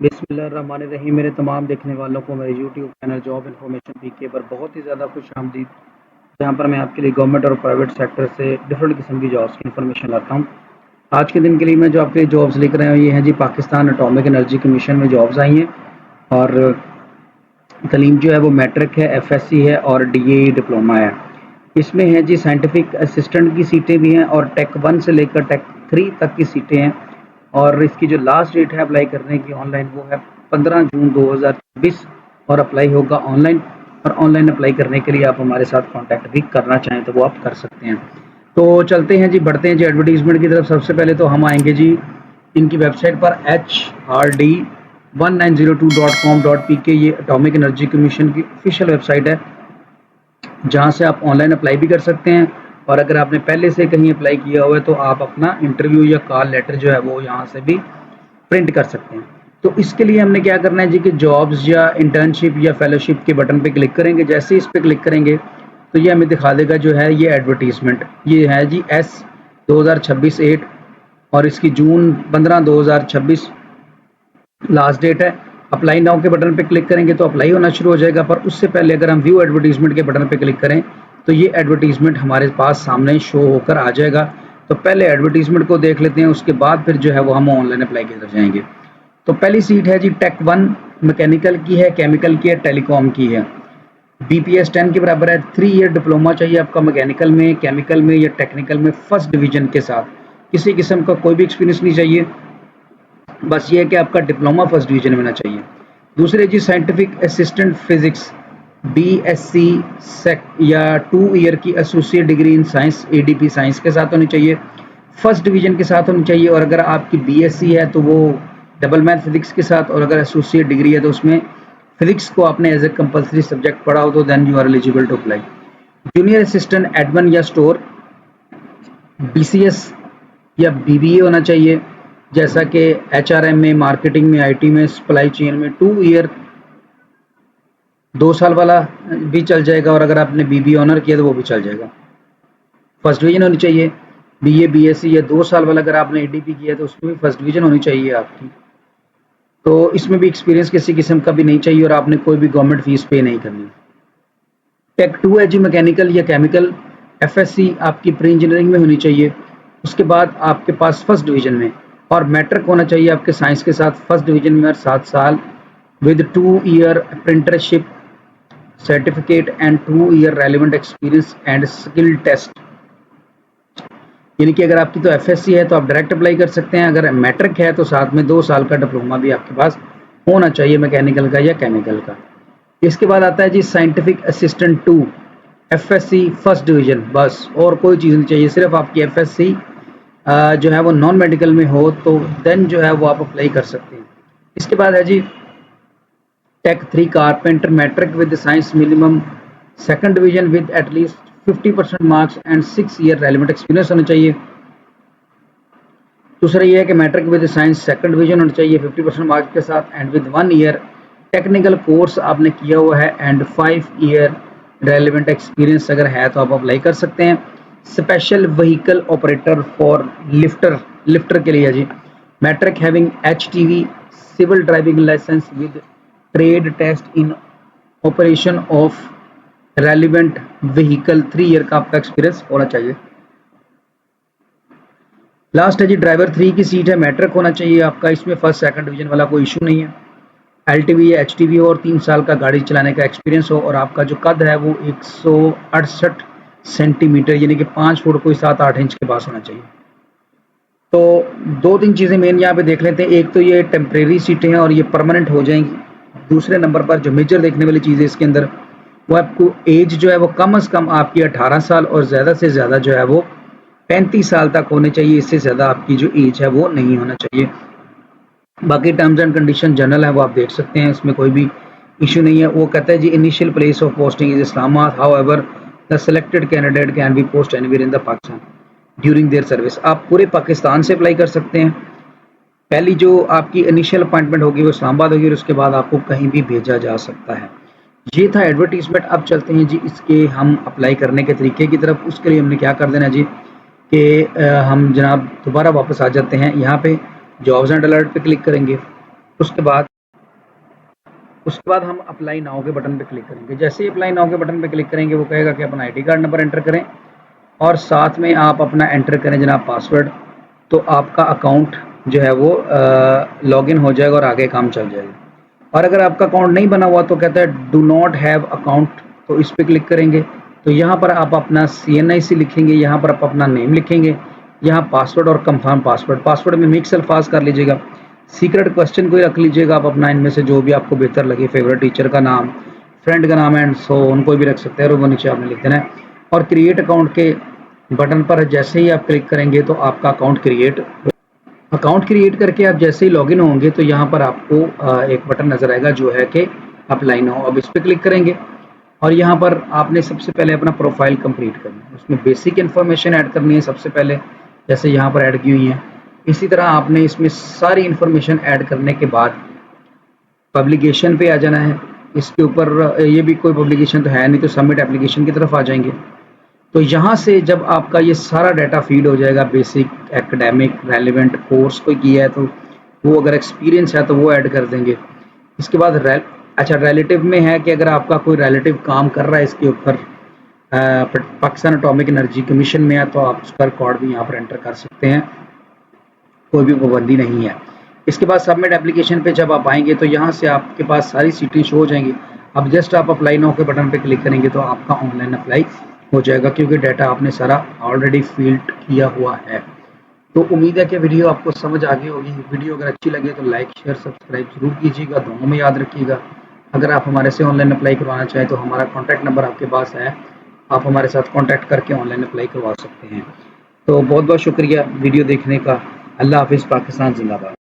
बिस्मिल्लाहिर्रहमानिर्रहीम। मेरे तमाम देखने वालों को मेरे यूट्यूब चैनल जॉब इन्फॉर्मेशन पीके पर बहुत ही ज़्यादा खुश आमदीद, जहाँ पर मैं आपके लिए गवर्नमेंट और प्राइवेट सेक्टर से डिफरेंट किस्म की जॉब्स की इन्फॉर्मेशन लाता हूँ। आज के दिन के लिए मैं जो आपके लिए जॉब्स लिख रहा हूँ ये हैं जी, पाकिस्तान एटॉमिक एनर्जी कमीशन में जॉब्स आई हैं और तलीम जो है वो मैट्रिक है, एफएससी है और डीएई डिप्लोमा है। इसमें है जी साइंटिफिक असिस्टेंट की सीटें भी हैं और टेक 1 से लेकर टेक 3 तक की सीटें हैं और इसकी जो लास्ट डेट है अप्लाई करने की ऑनलाइन वो है 15 जून 2024 और अप्लाई होगा ऑनलाइन। और ऑनलाइन अप्लाई करने के लिए आप हमारे साथ कांटेक्ट भी करना चाहें तो वो आप कर सकते हैं। तो चलते हैं जी, बढ़ते हैं जी एडवर्टीजमेंट की तरफ। सबसे पहले तो हम आएंगे जी इनकी वेबसाइट पर HRD1902.com.pk। ये एटॉमिक एनर्जी कमीशन की ऑफिशियल वेबसाइट है जहाँ से आप ऑनलाइन अप्लाई भी कर सकते हैं और अगर आपने पहले से कहीं अप्लाई किया हुआ है तो आप अपना इंटरव्यू या कॉल लेटर जो है वो यहाँ से भी प्रिंट कर सकते हैं। तो इसके लिए हमने क्या करना है जी कि जॉब्स या इंटर्नशिप या फेलोशिप के बटन पे क्लिक करेंगे। जैसे इस पे क्लिक करेंगे तो ये हमें दिखा देगा जो है ये एडवर्टीजमेंट, ये है जी S 2026-8 और इसकी जून 15 2026 लास्ट डेट है। अप्लाई नाउ के बटन पे क्लिक करेंगे तो अप्लाई होना शुरू हो जाएगा, पर उससे पहले अगर हम व्यू एडवर्टीजमेंट के बटन पे क्लिक करें तो ये एडवर्टीजमेंट हमारे पास सामने शो होकर आ जाएगा। तो पहले एडवर्टीजमेंट को देख लेते हैं, उसके बाद फिर जो है वो हम ऑनलाइन अप्लाई की तरफ जाएंगे। तो पहली सीट है जी टेक 1, मैकेनिकल की है, केमिकल की है, टेलीकॉम की है। BPS 10 के बराबर है। 3 ईयर डिप्लोमा चाहिए आपका मैकेनिकल में, केमिकल में या टेक्निकल में फर्स्ट डिवीजन के साथ। किसी किस्म का कोई भी एक्सपीरियंस नहीं चाहिए, बस ये है कि आपका डिप्लोमा फर्स्ट डिवीजन में होना चाहिए। दूसरे जी साइंटिफिक असिस्टेंट फिजिक्स BSc सेक या 2 ईयर की associate degree in science ADP science के साथ होनी चाहिए, फर्स्ट डिवीजन के साथ होनी चाहिए। और अगर आपकी BSc है तो वो डबल मैथ फिजिक्स के साथ, और अगर एसोसिएट डिग्री है तो उसमें फिजिक्स को आपने एज ए कंपलसरी सब्जेक्ट पढ़ा हो तो then you are eligible to apply. Junior assistant admin या स्टोर BCS या BBA होना चाहिए, जैसा कि HRM में, मार्केटिंग में, IT में, सप्लाई चेन में 2 ईयर 2 साल वाला भी चल जाएगा और अगर आपने BBA ऑनर किया तो वो भी चल जाएगा। फर्स्ट डिवीजन होनी चाहिए। BA BSc या 2 साल वाला अगर आपने ADP किया तो उसमें भी फर्स्ट डिवीजन होनी चाहिए आपकी। तो इसमें भी एक्सपीरियंस किसी किस्म का भी नहीं चाहिए और आपने कोई भी गवर्नमेंट फीस पे नहीं करनी। टेक 2 है जी मैकेनिकल या केमिकल, FSC आपकी प्री इंजीनियरिंग में होनी चाहिए। उसके बाद आपके पास फर्स्ट डिवीजन में और मैट्रिक होना चाहिए आपके साइंस के साथ फर्स्ट डिवीजन में और 7 साल with 2 year apprenticeship certificate and 2 year relevant experience and skill test. यानी कि अगर आपकी तो FSC है तो आप डायरेक्ट अप्लाई कर सकते हैं, अगर मैट्रिक है तो साथ में 2 साल का डिप्लोमा भी आपके पास होना चाहिए मैकेनिकल का या केमिकल का। इसके बाद आता है जी scientific assistant 2 FSC first division, बस और कोई चीज़ नहीं चाहिए, सिर्फ आपकी FSC जो है वो नॉन मेडिकल में हो तो देन जो है वो आप अप्लाई कर सकते हैं। इसके बाद है जी tech 3 carpenter, matric with science minimum second division with at least 50% marks and 6 year relevant experience होना चाहिए। दूसरा ये है कि matric with science second division होना चाहिए 50% मार्क्स के साथ and with 1 year technical course आपने किया हुआ है एंड 5 ईयर रेलिवेंट एक्सपीरियंस अगर है तो आप अप्लाई कर सकते हैं। Special vehicle operator for lifter के लिए जी matric having HTV civil driving licence with trade test in operation of relevant vehicle 3 year का आपका एक्सपीरियंस होना चाहिए। लास्ट है जी ड्राइवर 3 की सीट है, मैट्रिक होना चाहिए आपका, इसमें फर्स्ट सेकंड डिवीजन वाला कोई इशू नहीं है। LTV या HTV हो और 3 साल का गाड़ी चलाने का एक्सपीरियंस हो और आपका जो कद है वो 168 सेंटीमीटर यानी कि 5 फुट कोई 7-8 इंच के पास होना चाहिए। तो 2-3 चीज़ें मेन यहाँ पे देख लेते हैं। एक तो ये टेम्परेरी सीटें हैं और ये परमानेंट हो जाएंगी। दूसरे नंबर पर जो मेजर देखने वाली चीज़ है इसके अंदर वो आपको एज जो है वो कम से कम आपकी 18 साल और ज़्यादा से ज़्यादा जो है वो 35 साल तक होने चाहिए, इससे ज़्यादा आपकी जो एज है वो नहीं होना चाहिए। बाकी टर्म्स एंड कंडीशन जनरल है वो आप देख सकते हैं, इसमें कोई भी इशू नहीं है। वो कहता है जी initial place of posting is Islamabad, however the selected candidate can be post anywhere in the Pakistan during their service. आप पूरे पाकिस्तान से अप्लाई कर सकते हैं। पहली जो आपकी इनिशियल अपॉइंटमेंट होगी वो इस्लामाबाद होगी और उसके बाद आपको कहीं भी भेजा जा सकता है। ये था एडवर्टीजमेंट। अब चलते हैं जी इसके हम अप्लाई करने के तरीके की तरफ। उसके लिए हमने क्या कर देना जी कि हम जनाब दोबारा वापस आ जाते हैं, यहाँ पे जॉब्स एंड अलर्ट पे क्लिक करेंगे। उसके बाद हम अप्लाई नाउ के बटन पे क्लिक करेंगे। जैसे ही अप्लाई नाउ के बटन पे क्लिक करेंगे वो कहेगा कि अपना आईडी कार्ड नंबर एंटर करें और साथ में आप अपना एंटर करें जनाब पासवर्ड, तो आपका अकाउंट जो है वो लॉगिन हो जाएगा और आगे काम चल जाएगा। और अगर आपका अकाउंट नहीं बना हुआ तो कहता है डू नॉट हैव अकाउंट, तो इस पर क्लिक करेंगे तो यहाँ पर आप अपना CNIC लिखेंगे, यहाँ पर आप अपना नेम लिखेंगे, यहाँ पासवर्ड और कंफर्म पासवर्ड में मिक्स अल्फाज कर लीजिएगा, सीक्रेट क्वेश्चन कोई रख लीजिएगा आप अपना, इनमें से जो भी आपको बेहतर लगे, फेवरेट टीचर का नाम, फ्रेंड का नाम एंड सो उनको भी रख सकते हैं, और वो नीचे आपने लिख देना है। और क्रिएट अकाउंट के बटन पर जैसे ही आप क्लिक करेंगे तो आपका अकाउंट क्रिएट करके आप जैसे ही लॉगिन होंगे तो यहाँ पर आपको एक बटन नजर आएगा जो है कि अप्लाई नाउ। अब इस पर क्लिक करेंगे और यहाँ पर आपने सबसे पहले अपना प्रोफाइल कंप्लीट करना है, उसमें बेसिक इन्फॉर्मेशन ऐड करनी है सबसे पहले, जैसे यहाँ पर ऐड की हुई है। इसी तरह आपने इसमें सारी इन्फॉर्मेशन ऐड करने के बाद पब्लिकेशन पे आ जाना है। इसके ऊपर ये भी कोई पब्लिकेशन तो है नहीं, तो सबमिट एप्लीकेशन की तरफ आ जाएंगे। तो यहाँ से जब आपका ये सारा डाटा फीड हो जाएगा, बेसिक, एकेडमिक, रेलिवेंट, कोर्स कोई किया है तो वो, अगर एक्सपीरियंस है तो वो ऐड कर देंगे। इसके बाद अच्छा रिलेटिव में है कि अगर आपका कोई रिलेटिव काम कर रहा है इसके ऊपर, पाकिस्तान एटॉमिक एनर्जी कमीशन में है, तो आप उसका रिकॉर्ड भी यहाँ पर एंटर कर सकते हैं, कोई भी पाबंदी नहीं है। इसके बाद सबमिट एप्लीकेशन पे जब आप आएंगे तो यहाँ से आपके पास सारी सीटें शो हो जाएंगी। अब जस्ट आप अप्लाई नाउ के बटन पे क्लिक करेंगे तो आपका ऑनलाइन अप्लाई हो जाएगा, क्योंकि डाटा आपने सारा ऑलरेडी फील्ड किया हुआ है। तो उम्मीद है कि वीडियो आपको समझ आ गई होगी। वीडियो अगर अच्छी लगे तो लाइक, शेयर, सब्सक्राइब जरूर कीजिएगा, दोनों में याद रखिएगा। अगर आप हमारे से ऑनलाइन अप्लाई करवाना चाहें तो हमारा कॉन्टैक्ट नंबर आपके पास है, आप हमारे साथ कॉन्टैक्ट करके ऑनलाइन अप्लाई करवा सकते हैं। तो बहुत बहुत शुक्रिया वीडियो देखने का। अल्लाह हाफिज़। पाकिस्तान जिंदाबाद।